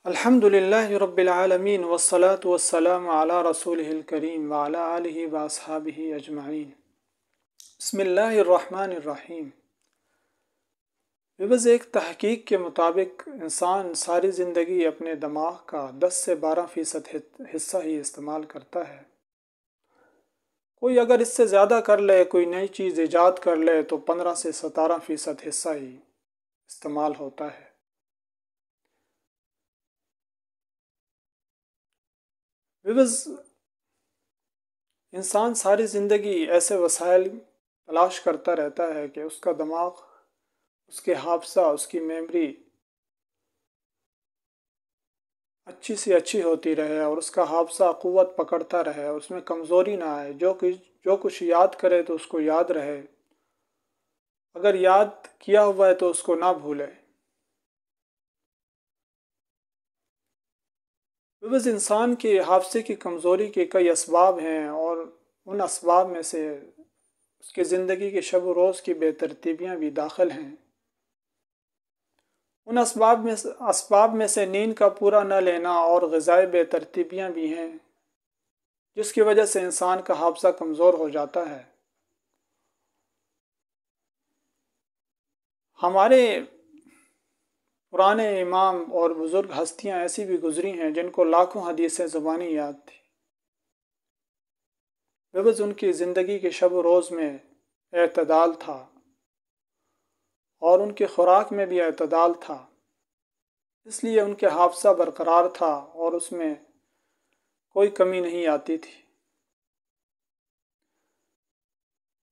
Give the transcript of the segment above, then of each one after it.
الحمد للہ رب العالمین والصلاة والسلام علی رسولہ الکریم وعلی آلہ واصحابہ اجمعین۔ بسم اللہ الرحمن الرحیم۔ ببز ایک تحقیق کے مطابق انسان ساری زندگی اپنے دماغ کا 10 سے 12% حصہ ہی استعمال کرتا ہے۔ کوئی اگر اس سے زیادہ کر لے، کوئی نئی چیز ایجاد کر لے تو 15 سے 17% حصہ ہی استعمال ہوتا ہے۔ ببز انسان ساری زندگی ایسے وسائل تلاش کرتا رہتا ہے کہ اس کا دماغ، اس کے حافظہ، اس کی میموری اچھی سے اچھی ہوتی رہے اور اس کا حافظہ قوت پکڑتا رہے، اس میں کمزوری نہ آئے، جو کچھ یاد کرے تو اس کو یاد رہے، اگر یاد کیا ہوا ہے تو اس کو نہ بھولے۔ بس انسان کے حافظے کی کمزوری کے کئی اسباب ہیں، اور ان اسباب میں سے اس کی زندگی کے شب و روز کی بے ترتیبیاں بھی داخل ہیں۔ ان اسباب میں سے نیند کا پورا نہ لینا اور غذائی بے ترتیبیاں بھی ہیں، جس کی وجہ سے انسان کا حافظہ کمزور ہو جاتا ہے۔ ہمارے پرانے امام اور بزرگ ہستیاں ایسی بھی گزری ہیں جن کو لاکھوں حدیثیں زبانی یاد تھی، بس ان کی زندگی کے شب و روز میں اعتدال تھا اور ان کی خوراک میں بھی اعتدال تھا، اس لیے ان کے حافظہ برقرار تھا اور اس میں کوئی کمی نہیں آتی تھی۔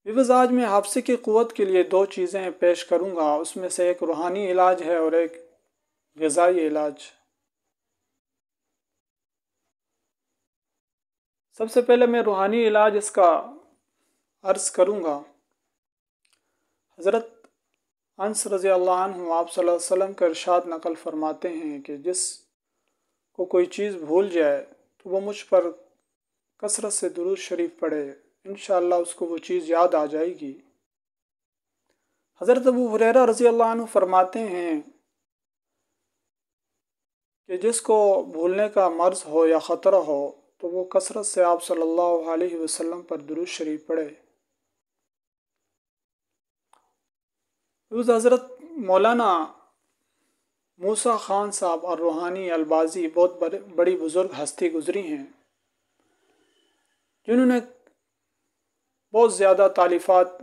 بس آج میں حافظے کی قوت کے لیے 2 چیزیں پیش کروں گا، اس میں سے ایک روحانی علاج ہے اور ایک غذائی علاج۔ سب سے پہلے میں روحانی علاج اس کا عرض کروں گا۔ حضرت انس رضی اللہ عنہ آپ صلی اللہ علیہ وسلم کا ارشاد نقل فرماتے ہیں کہ جس کو کوئی چیز بھول جائے تو وہ مجھ پر کثرت سے درود شریف پڑھے، انشاءاللہ اس کو وہ چیز یاد آ جائے گی۔ حضرت ابو ہریرہ رضی اللہ عنہ فرماتے ہیں کہ جس کو بھولنے کا مرض ہو یا خطرہ ہو تو وہ کثرت سے آپ صلی اللہ علیہ وسلم پر درود شریف پڑھے۔ حضرت مولانا موسیٰ خان صاحب اور روحانی البازی بہت بڑی بزرگ ہستی گزری ہیں، جنہوں نے بہت زیادہ تالیفات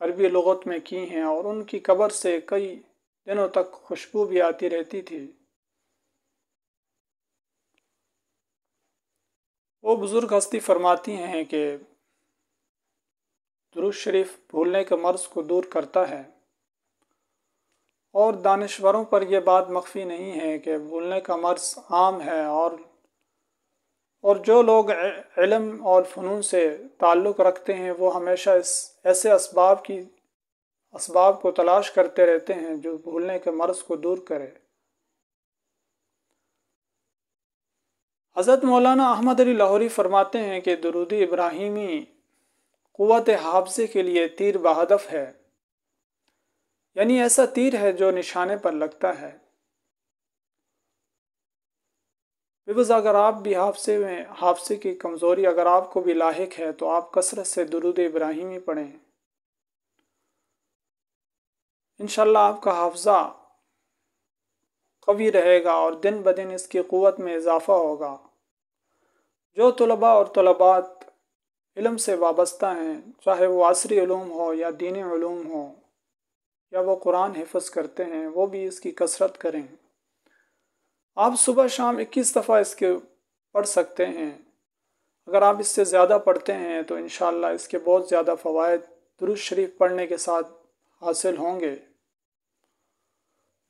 عربی لغت میں کی ہیں، اور ان کی قبر سے کئی دنوں تک خوشبو بھی آتی رہتی تھی۔ وہ بزرگ ہستی فرماتی ہیں کہ درود شریف بھولنے کے مرض کو دور کرتا ہے، اور دانشوروں پر یہ بات مخفی نہیں ہے کہ بھولنے کا مرض عام ہے، اور جو لوگ علم اور فنون سے تعلق رکھتے ہیں وہ ہمیشہ ایسے اسباب کو تلاش کرتے رہتے ہیں جو بھولنے کے مرض کو دور کرے۔ حضرت مولانا احمد علی لاہوری فرماتے ہیں کہ درود ابراہیمی قوت حافظے کے لیے تیر بہدف ہے، یعنی ایسا تیر ہے جو نشانے پر لگتا ہے۔ بس اگر آپ بھی حافظے کی کمزوری اگر آپ کو بھی لاحق ہے تو آپ کثرت سے درود ابراہیمی پڑھیں، انشاءاللہ آپ کا حافظہ قوی رہے گا اور دن بدن اس کی قوت میں اضافہ ہوگا۔ جو طلباء اور طلبات علم سے وابستہ ہیں، چاہے وہ عصری علوم ہو یا دینی علوم ہو یا وہ قرآن حفظ کرتے ہیں، وہ بھی اس کی کثرت کریں۔ آپ صبح شام 21 دفعہ اس کے پڑھ سکتے ہیں۔ اگر آپ اس سے زیادہ پڑھتے ہیں تو انشاءاللہ اس کے بہت زیادہ فوائد درود شریف پڑھنے کے ساتھ حاصل ہوں گے۔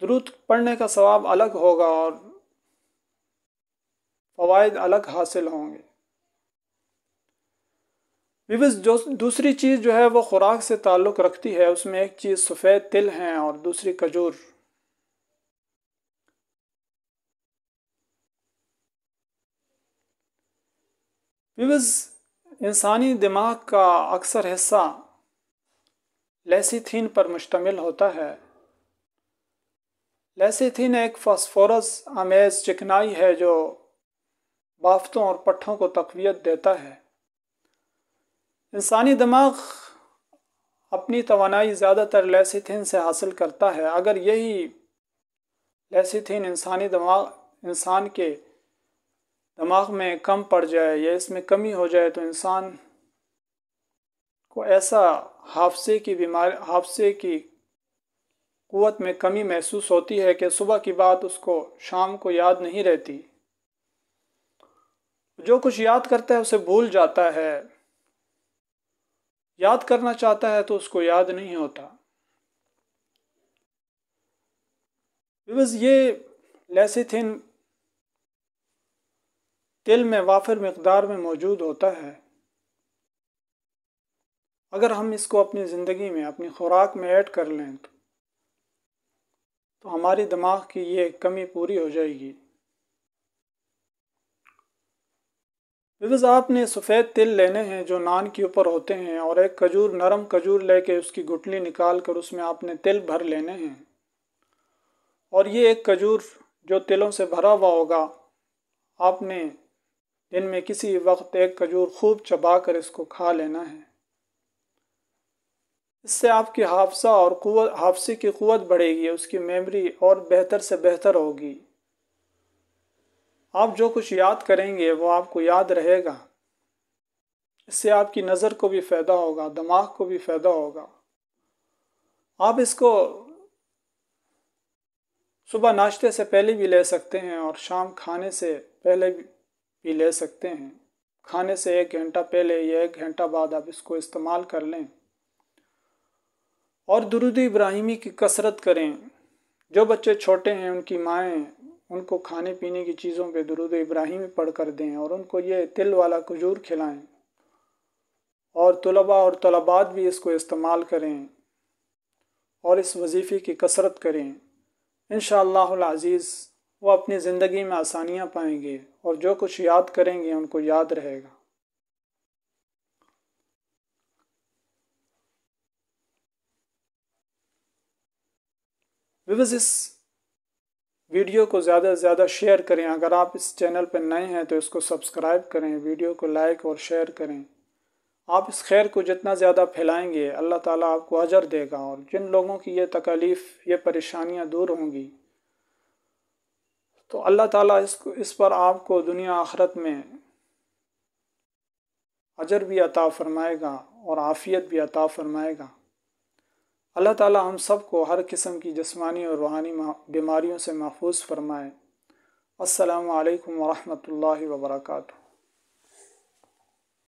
درود پڑھنے کا ثواب الگ ہوگا اور فوائد الگ حاصل ہوں گے۔ جو دوسری چیز جو ہے وہ خوراک سے تعلق رکھتی ہے، اس میں ایک چیز سفید تل ہیں اور دوسری کھجور۔ انسانی دماغ کا اکثر حصہ لیسیتھین پر مشتمل ہوتا ہے۔ لیسیتھین ایک فاسفورس آمیز چکنائی ہے جو بافتوں اور پٹھوں کو تقویت دیتا ہے۔ انسانی دماغ اپنی توانائی زیادہ تر لیسیتھین سے حاصل کرتا ہے۔ اگر یہی لیسیتھین انسان کے دماغ میں کم پڑ جائے یا اس میں کمی ہو جائے تو انسان کو ایسا حافظے کی قوت میں کمی محسوس ہوتی ہے کہ صبح کی بات اس کو شام کو یاد نہیں رہتی۔ جو کچھ یاد کرتا ہے اسے بھول جاتا ہے، یاد کرنا چاہتا ہے تو اس کو یاد نہیں ہوتا۔ بس یہ لیسیتھین تل میں وافر مقدار میں موجود ہوتا ہے۔ اگر ہم اس کو اپنی زندگی میں اپنی خوراک میں ایڈ کر لیں تو ہماری دماغ کی یہ کمی پوری ہو جائے گی۔ بس آپ نے سفید تل لینے ہیں جو نان کے اوپر ہوتے ہیں، اور ایک کھجور، نرم کھجور لے کے اس کی گٹلی نکال کر اس میں آپ نے تل بھر لینے ہیں، اور یہ ایک کھجور جو تلوں سے بھرا ہوا ہوگا آپ نے دن میں کسی وقت ایک کھجور خوب چبا کر اس کو کھا لینا ہے۔ اس سے آپ کی حافظے کی قوت بڑھے گی، اس کی میموری اور بہتر سے بہتر ہوگی۔ آپ جو کچھ یاد کریں گے وہ آپ کو یاد رہے گا۔ اس سے آپ کی نظر کو بھی فائدہ ہوگا، دماغ کو بھی فائدہ ہوگا۔ آپ اس کو صبح ناشتے سے پہلے بھی لے سکتے ہیں اور شام کھانے سے پہلے بھی لے سکتے ہیں۔ کھانے سے 1 گھنٹہ پہلے یا 1 گھنٹہ بعد آپ اس کو استعمال کر لیں، اور درود ابراہیمی کی کثرت کریں۔ جو بچے چھوٹے ہیں ان کی مائیں ان کو کھانے پینے کی چیزوں پہ درود ابراہیمی پڑھ کر دیں اور ان کو یہ تل والا کھجور کھلائیں، اور طلباء اور طلبات بھی اس کو استعمال کریں اور اس وظیفے کی کثرت کریں۔ انشاءاللہ العزیز وہ اپنی زندگی میں آسانیاں پائیں گے، اور جو کچھ یاد کریں گے ان کو یاد رہے گا۔ ویورز، اس ویڈیو کو زیادہ سے زیادہ شیئر کریں۔ اگر آپ اس چینل پہ نئے ہیں تو اس کو سبسکرائب کریں، ویڈیو کو لائک اور شیئر کریں۔ آپ اس خیر کو جتنا زیادہ پھیلائیں گے اللہ تعالیٰ آپ کو اجر دے گا، اور جن لوگوں کی یہ تکالیف، یہ پریشانیاں دور ہوں گی تو اللہ تعالیٰ اس پر آپ کو دنیا آخرت میں اجر بھی عطا فرمائے گا اور عافیت بھی عطا فرمائے گا۔ اللہ تعالیٰ ہم سب کو ہر قسم کی جسمانی اور روحانی بیماریوں سے محفوظ فرمائے۔ السلام علیکم ورحمۃ اللہ وبرکاتہ۔